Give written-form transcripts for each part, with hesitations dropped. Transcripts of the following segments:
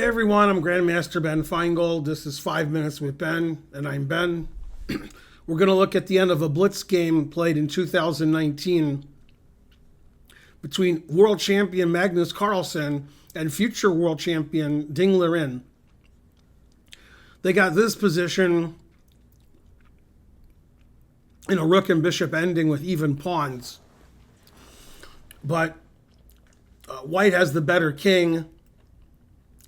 Hey everyone, I'm Grandmaster Ben Feingold. This is 5 Minutes with Ben, and I'm Ben. We're going to look at the end of a Blitz game played in 2019 between world champion Magnus Carlsen and future world champion Liren. They got this position in a rook and bishop ending with even pawns. But white has the better king,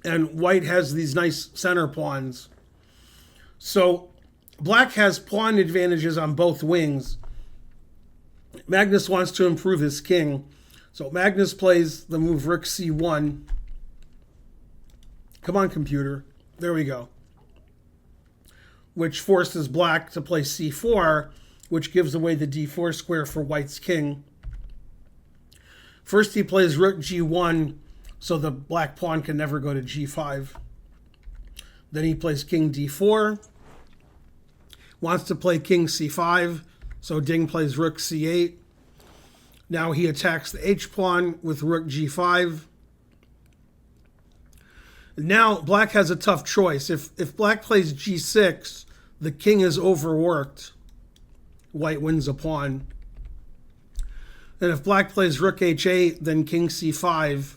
and white has these nice center pawns. So black has pawn advantages on both wings. Magnus wants to improve his king. So Magnus plays the move rook c1. Come on, computer. There we go. Which forces black to play c4, which gives away the d4 square for white's king. First he plays rook g1, so the black pawn can never go to g5. Then he plays king d4. Wants to play king c5, so Ding plays rook c8. Now he attacks the h-pawn with rook g5. Now black has a tough choice. If black plays g6, the king is overworked. White wins a pawn. And if black plays rook h8, then king c5.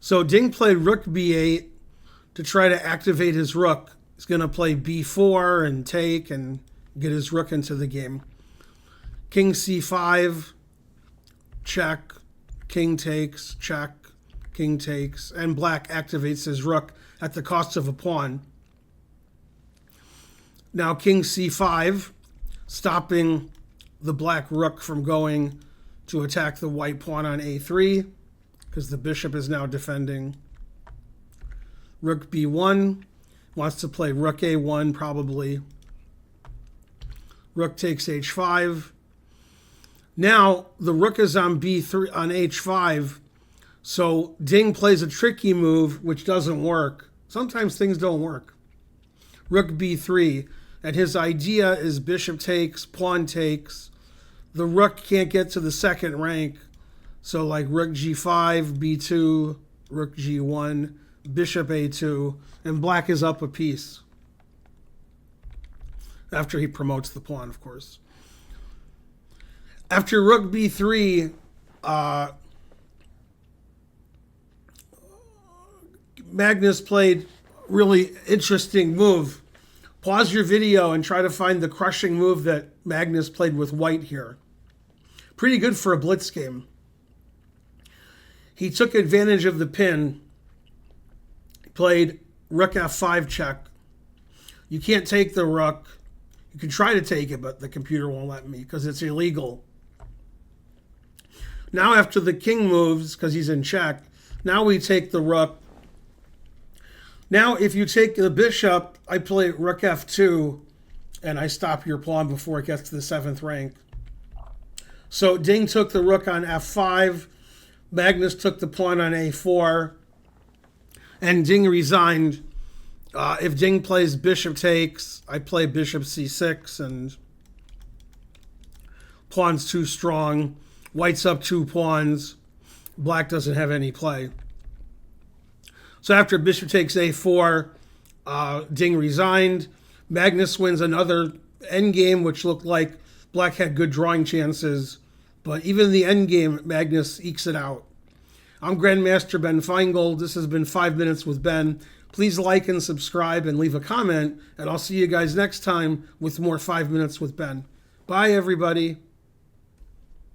So Ding played rook b8 to try to activate his rook. He's going to play b4 and take and get his rook into the game. King c5, check, king takes, check, king takes, and black activates his rook at the cost of a pawn. Now king c5, stopping the black rook from going to attack the white pawn on a3, because the bishop is now defending. Rook b1, wants to play rook a1 probably. Rook takes h5. Now the rook is on b3 on h5, so Ding plays a tricky move which doesn't work. Sometimes things don't work. Rook b3, and his idea is bishop takes, pawn takes. The rook can't get to the second rank, so like rook g5, b2, rook g1, bishop a2, and black is up a piece. After he promotes the pawn, of course. After rook b3, Magnus played really interesting move. Pause your video and try to find the crushing move that Magnus played with white here. Pretty good for a blitz game. He took advantage of the pin. He played rook f5 check. You can't take the rook. You can try to take it, but the computer won't let me because it's illegal. Now after the king moves, because he's in check, now we take the rook. Now if you take the bishop, I play rook f2, and I stop your pawn before it gets to the 7th rank. So Ding took the rook on f5. Magnus took the pawn on a4. And Ding resigned. If Ding plays bishop takes, I play bishop c6, and pawn's too strong. White's up 2 pawns. Black doesn't have any play. So after bishop takes a4, Ding resigned. Magnus wins another endgame, which looked like black had good drawing chances. But even in the endgame, Magnus ekes it out. I'm Grandmaster Ben Feingold. This has been 5 Minutes with Ben. Please like and subscribe and leave a comment. And I'll see you guys next time with more 5 Minutes with Ben. Bye, everybody.